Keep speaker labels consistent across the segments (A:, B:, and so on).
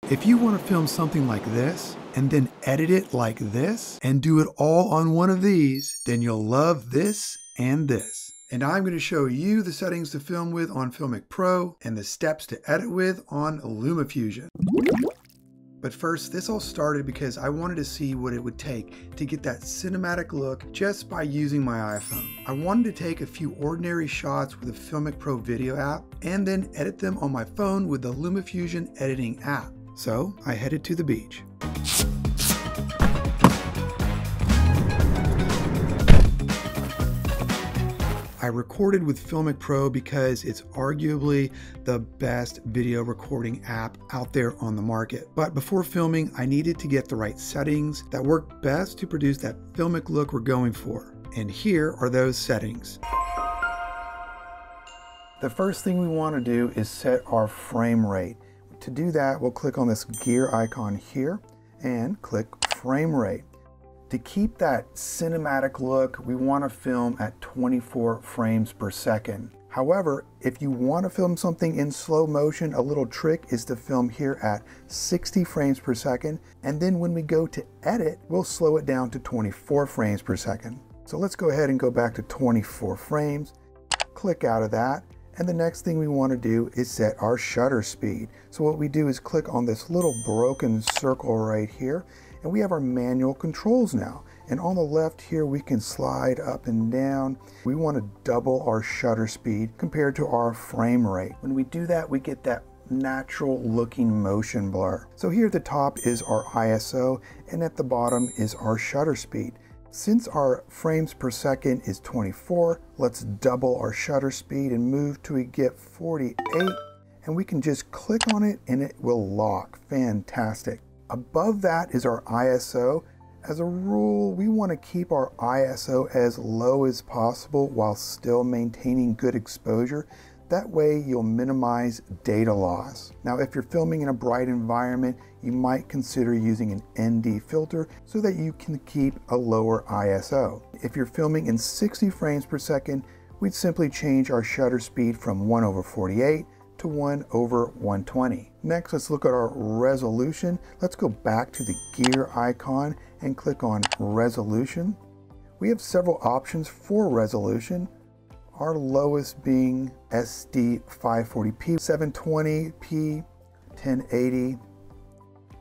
A: If you want to film something like this and then edit it like this and do it all on one of these, then you'll love this and this. And I'm going to show you the settings to film with on Filmic Pro and the steps to edit with on Lumafusion. But first, this all started because I wanted to see what it would take to get that cinematic look just by using my iPhone. I wanted to take a few ordinary shots with the Filmic Pro video app and then edit them on my phone with the Lumafusion editing app. So I headed to the beach. I recorded with Filmic Pro because it's arguably the best video recording app out there on the market. But before filming, I needed to get the right settings that work best to produce that filmic look we're going for. And here are those settings. The first thing we want to do is set our frame rate. To do that, we'll click on this gear icon here and click frame rate. To keep that cinematic look, we want to film at 24 frames per second. However, if you want to film something in slow motion, a little trick is to film here at 60 frames per second. And then when we go to edit, we'll slow it down to 24 frames per second. So let's go ahead and go back to 24 frames, click out of that. And the next thing we want to do is set our shutter speed. So what we do is click on this little broken circle right here, and we have our manual controls now. And on the left here, we can slide up and down. We want to double our shutter speed compared to our frame rate. When we do that, we get that natural looking motion blur. So here at the top is our ISO, and at the bottom is our shutter speed. Since our frames per second is 24, let's double our shutter speed and move till we get 48, and we can just click on it and it will lock. Fantastic. Above that is our ISO. As a rule, we want to keep our ISO as low as possible while still maintaining good exposure. That way you'll minimize data loss. Now, if you're filming in a bright environment, you might consider using an ND filter so that you can keep a lower ISO. If you're filming in 60 frames per second, we'd simply change our shutter speed from 1/48 to 1/120. Next, let's look at our resolution. Let's go back to the gear icon and click on resolution. We have several options for resolution. Our lowest being SD 540p, 720p, 1080,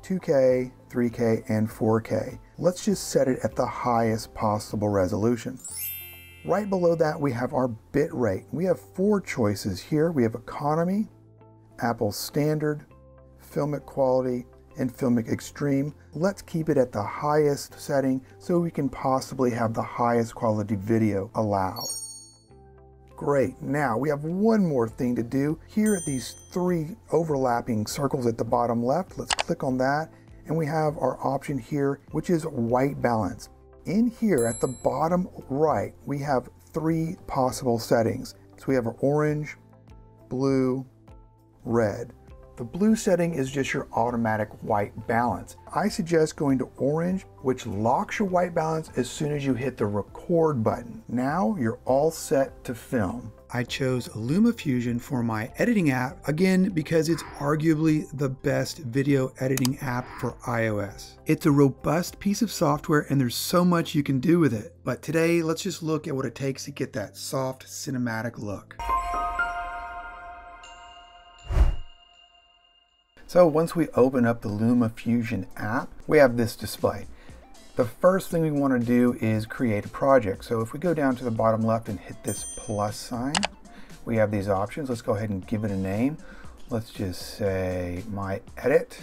A: 2K, 3K, and 4K. Let's just set it at the highest possible resolution. Right below that, we have our bit rate. We have 4 choices here. We have economy, Apple standard, Filmic quality, and Filmic extreme. Let's keep it at the highest setting so we can possibly have the highest quality video allowed. Great, now we have one more thing to do. Here at these 3 overlapping circles at the bottom left, let's click on that, and we have our option here, which is white balance. In here at the bottom right, we have 3 possible settings. So we have our orange, blue, red. The blue setting is just your automatic white balance. I suggest going to orange, which locks your white balance as soon as you hit the record button. Now you're all set to film. I chose Lumafusion for my editing app, again, because it's arguably the best video editing app for iOS. It's a robust piece of software and there's so much you can do with it. But today, let's just look at what it takes to get that soft cinematic look. So once we open up the Lumafusion app, we have this display. The first thing we want to do is create a project. So if we go down to the bottom left and hit this plus sign, we have these options. Let's go ahead and give it a name. Let's just say my edit.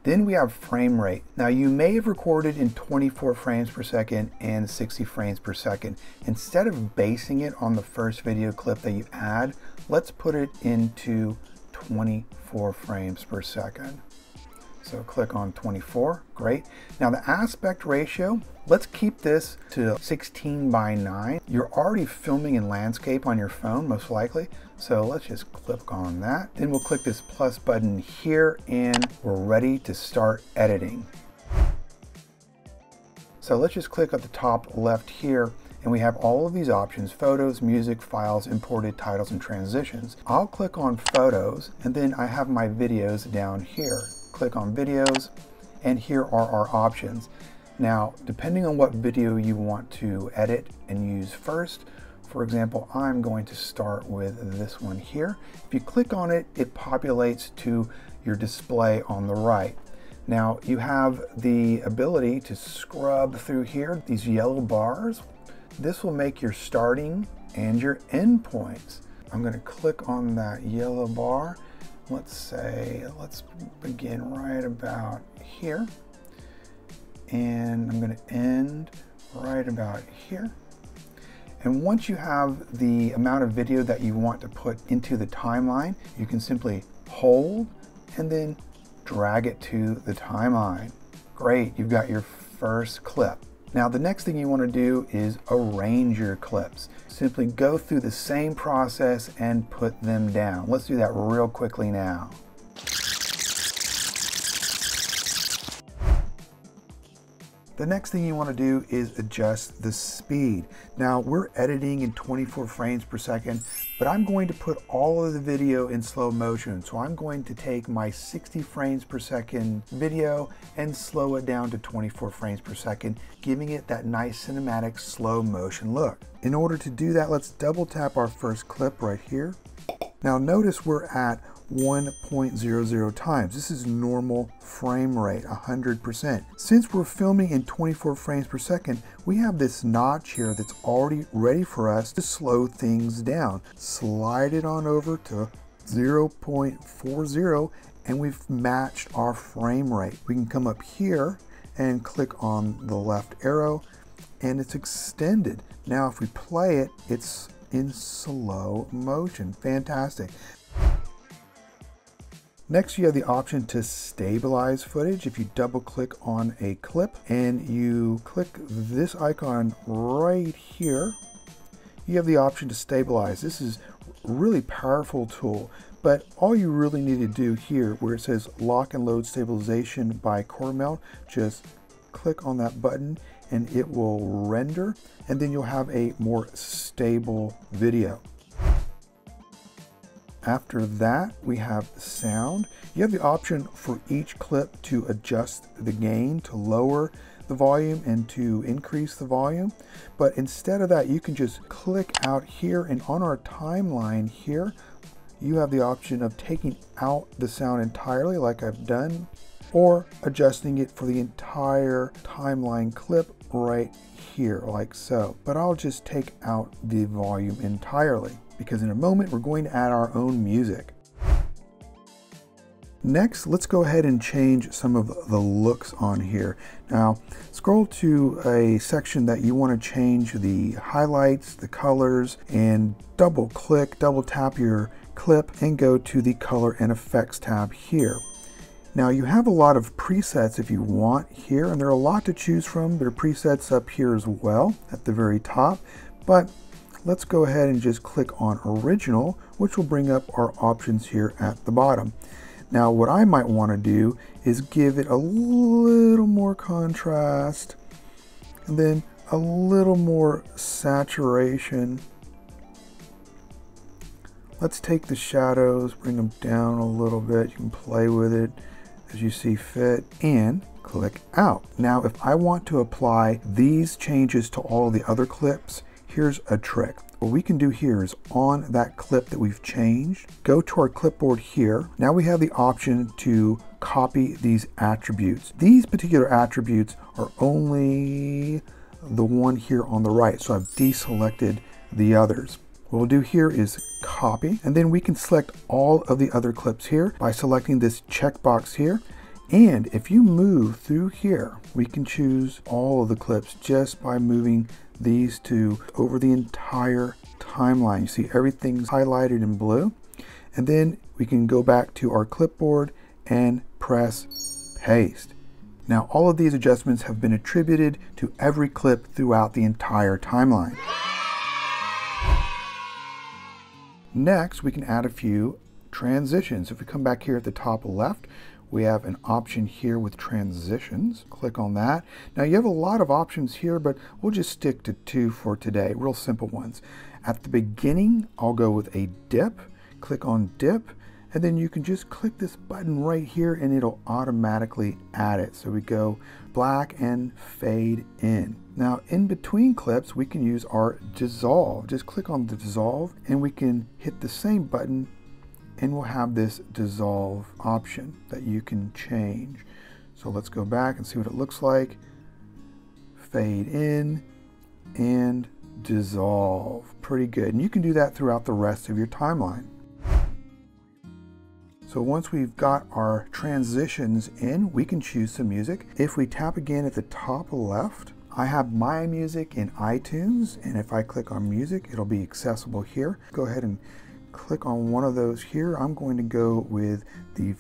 A: Then we have frame rate. Now you may have recorded in 24 frames per second and 60 frames per second. Instead of basing it on the first video clip that you add, let's put it into 24 frames per second. So click on 24, great. Now the aspect ratio, let's keep this to 16:9. You're already filming in landscape on your phone, most likely. So let's just click on that. Then we'll click this plus button here and we're ready to start editing. So let's just click at the top left here and we have all of these options: photos, music, files, imported, titles, and transitions. I'll click on photos, and then I have my videos down here. Click on videos, and here are our options. Now, depending on what video you want to edit and use first, for example, I'm going to start with this one here. If you click on it, it populates to your display on the right. Now, you have the ability to scrub through here, these yellow bars. This will make your starting and your end points. I'm going to click on that yellow bar. Let's begin right about here. And I'm going to end right about here. And once you have the amount of video that you want to put into the timeline, you can simply hold and then drag it to the timeline. Great, you've got your first clip. Now the next thing you want to do is arrange your clips. Simply go through the same process and put them down. Let's do that real quickly now. The next thing you want to do is adjust the speed. Now we're editing in 24 frames per second, but I'm going to put all of the video in slow motion. So I'm going to take my 60 frames per second video and slow it down to 24 frames per second, giving it that nice cinematic slow motion look. In order to do that, let's double tap our first clip right here. Now notice we're at 1.00 times. This is normal frame rate, 100%. Since we're filming in 24 frames per second, we have this notch here that's already ready for us to slow things down. Slide it on over to 0.40 and we've matched our frame rate. We can come up here and click on the left arrow and it's extended. Now if we play it, it's in slow motion. Fantastic. Next, you have the option to stabilize footage. If you double click on a clip and you click this icon right here, you have the option to stabilize. This is a really powerful tool, but all you really need to do here where it says lock and load stabilization by core melt, just click on that button and it will render, and then you'll have a more stable video. After that, we have sound. You have the option for each clip to adjust the gain, to lower the volume and to increase the volume. But instead of that, you can just click out here, and on our timeline here, you have the option of taking out the sound entirely like I've done, or adjusting it for the entire timeline clip right here like so. But I'll just take out the volume entirely, because in a moment we're going to add our own music. Next, let's go ahead and change some of the looks on here. Now, scroll to a section that you want to change the highlights, the colors, and double tap your clip and go to the color and effects tab here. Now you have a lot of presets if you want here, and there are a lot to choose from. There are presets up here as well at the very top, but let's go ahead and just click on original, which will bring up our options here at the bottom. Now what I might want to do is give it a little more contrast and then a little more saturation. Let's take the shadows, bring them down a little bit. You can play with it as you see fit and click out. Now if I want to apply these changes to all the other clips, here's a trick. What we can do here is on that clip that we've changed, go to our clipboard here. Now we have the option to copy these attributes. These particular attributes are only the one here on the right, so I've deselected the others. What we'll do here is copy, and then we can select all of the other clips here by selecting this checkbox here. And if you move through here, we can choose all of the clips just by moving these two over the entire timeline. You see everything's highlighted in blue. And then we can go back to our clipboard and press paste. Now all of these adjustments have been attributed to every clip throughout the entire timeline. Next, we can add a few transitions. If we come back here at the top left, We have an option here with transitions. Click on that. Now you have a lot of options here, but we'll just stick to 2 for today, real simple ones. At the beginning, I'll go with a dip. Click on dip, and then you can just click this button right here and it'll automatically add it. So we go black and fade in. Now in between clips, we can use our dissolve. Just click on the dissolve and we can hit the same button and we'll have this dissolve option that you can change. So let's go back and see what it looks like. Fade in and dissolve. Pretty good. And you can do that throughout the rest of your timeline. So once we've got our transitions in, we can choose some music. If we tap again at the top left, I have my music in iTunes, and if I click on music, it'll be accessible here. Go ahead and click on one of those here. I'm going to go with the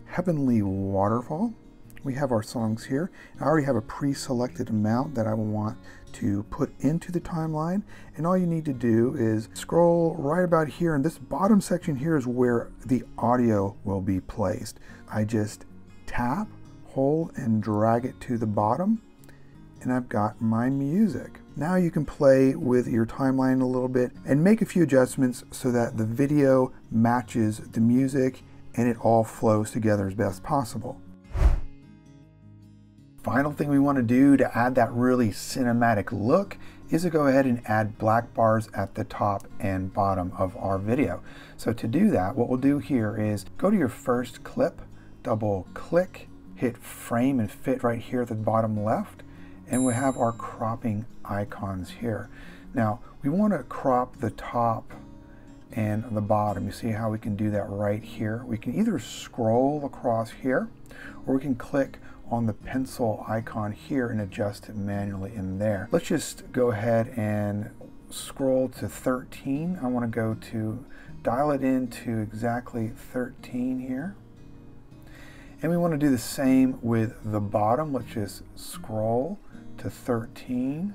A: Heavenly Waterfall. We have our songs here. I already have a pre-selected amount that I want to put into the timeline, and all you need to do is scroll right about here, and this bottom section here is where the audio will be placed. I just tap, hold, and drag it to the bottom, and I've got my music. Now you can play with your timeline a little bit and make a few adjustments so that the video matches the music and it all flows together as best possible. Final thing we want to do to add that really cinematic look is to go ahead and add black bars at the top and bottom of our video. So to do that, what we'll do here is go to your first clip, double click, hit frame and fit right here at the bottom left, and we have our cropping icons here. Now we want to crop the top and the bottom. You see how we can do that right here? We can either scroll across here or we can click on the pencil icon here and adjust it manually in there. Let's just go ahead and scroll to 13. I want to go to dial it in to exactly 13 here. And we want to do the same with the bottom. Let's just scroll to 13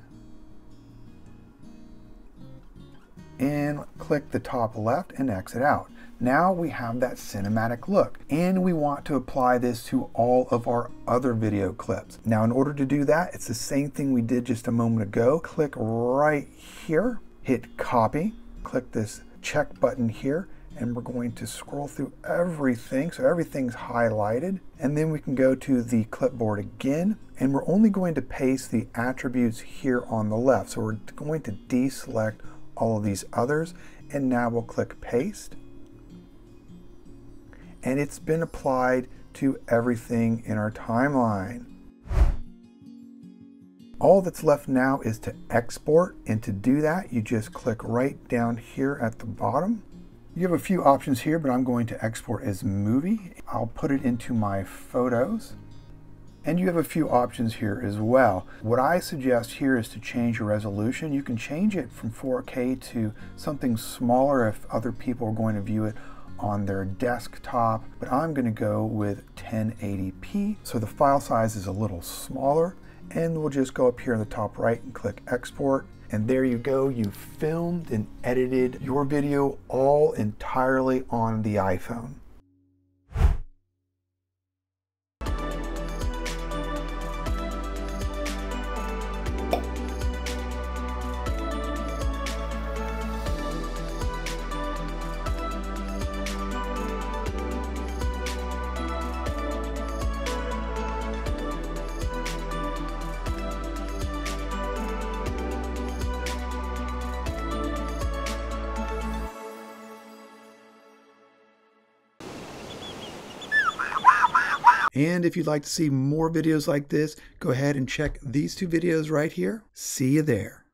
A: and click the top left and exit out. Now we have that cinematic look, and we want to apply this to all of our other video clips. Now in order to do that, it's the same thing we did just a moment ago. Click right here, hit copy, click this check button here, and we're going to scroll through everything so everything's highlighted, and then we can go to the clipboard again, and we're only going to paste the attributes here on the left. So we're going to deselect all of these others, and now we'll click paste, and it's been applied to everything in our timeline. All that's left now is to export, and to do that you just click right down here at the bottom. You have a few options here, but I'm going to export as movie. I'll put it into my photos. And you have a few options here as well. What I suggest here is to change your resolution. You can change it from 4K to something smaller if other people are going to view it on their desktop, but I'm going to go with 1080p. So the file size is a little smaller, and we'll just go up here in the top right and click export. And there you go, you filmed and edited your video all entirely on the iPhone. And if you'd like to see more videos like this, go ahead and check these two videos right here. See you there.